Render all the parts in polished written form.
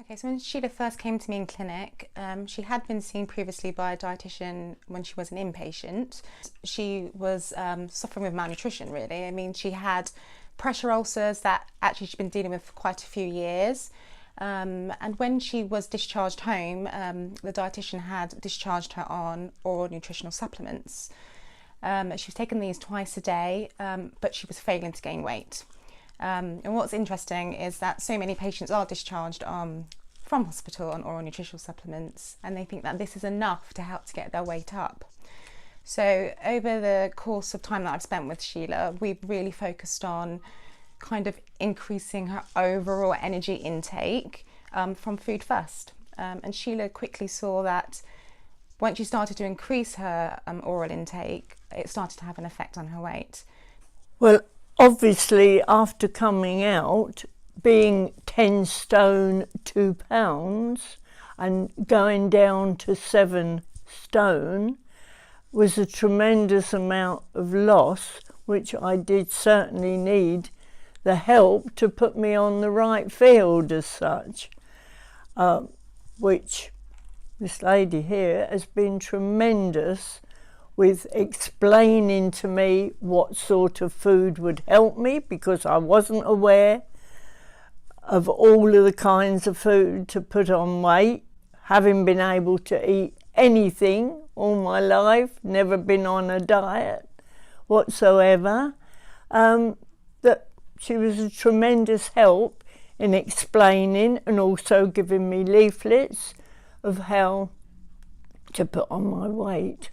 Okay, so when Sheila first came to me in clinic, she had been seen previously by a dietitian when she was an inpatient. She was suffering with malnutrition, really. I mean, she had pressure ulcers that actually she'd been dealing with for quite a few years. And when she was discharged home, the dietitian had discharged her on oral nutritional supplements. She was taking these twice a day, but she was failing to gain weight. And what's interesting is that so many patients are discharged from hospital on oral nutritional supplements, and they think that this is enough to help to get their weight up. So over the course of time that I've spent with Sheila, we've really focused on kind of increasing her overall energy intake from food first. And Sheila quickly saw that once she started to increase her oral intake, it started to have an effect on her weight. Well, obviously, after coming out, being 10 stone 2 pounds and going down to 7 stone was a tremendous amount of loss, which I did certainly need the help to put me on the right field as such, which this lady here has been tremendous with explaining to me what sort of food would help me, because I wasn't aware of all of the kinds of food to put on weight, having been able to eat anything all my life, never been on a diet whatsoever. That she was a tremendous help in explaining and also giving me leaflets of how to put on my weight.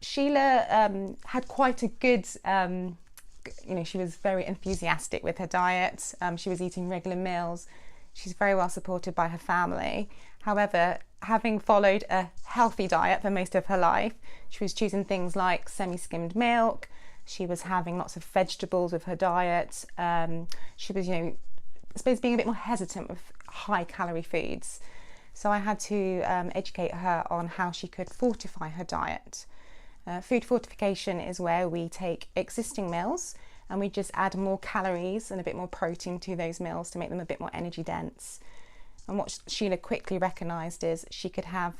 Sheila had quite a good, she was very enthusiastic with her diet. She was eating regular meals. She's very well supported by her family. However, having followed a healthy diet for most of her life, she was choosing things like semi-skimmed milk. She was having lots of vegetables with her diet. She was, I suppose, being a bit more hesitant with high-calorie foods. So I had to educate her on how she could fortify her diet. Food fortification is where we take existing meals and we just add more calories and a bit more protein to those meals to make them a bit more energy dense. And what Sheila quickly recognised is she could have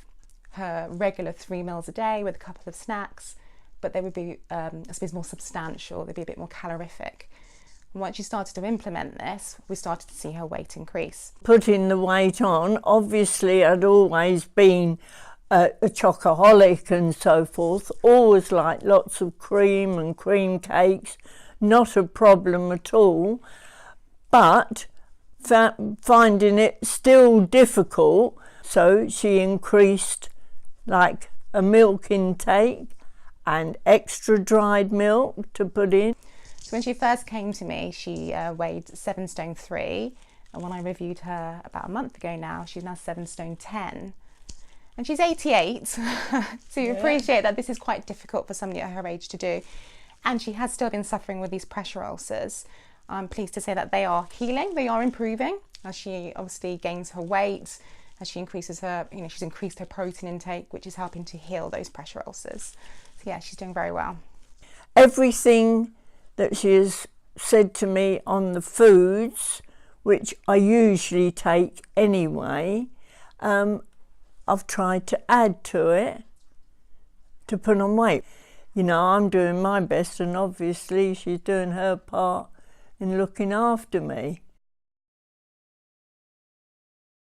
her regular 3 meals a day with a couple of snacks, but they would be, I suppose, more substantial. They'd be a bit more calorific. And once she started to implement this, we started to see her weight increase. Putting the weight on, obviously I'd always been a chocoholic and so forth, always liked lots of cream and cream cakes, not a problem at all, but finding it still difficult, so she increased like a milk intake and extra dried milk to put in. So when she first came to me, she weighed 7 stone 3, and when I reviewed her about a month ago now, she's now 7 stone 10. And she's 88, so you appreciate that this is quite difficult for somebody at her age to do. And she has still been suffering with these pressure ulcers. I'm pleased to say that they are healing, they are improving as she obviously gains her weight, as she increases her, she's increased her protein intake, which is helping to heal those pressure ulcers. So yeah, she's doing very well. Everything that she has said to me on the foods, which I usually take anyway, I've tried to add to it to put on weight. I'm doing my best, and obviously she's doing her part in looking after me.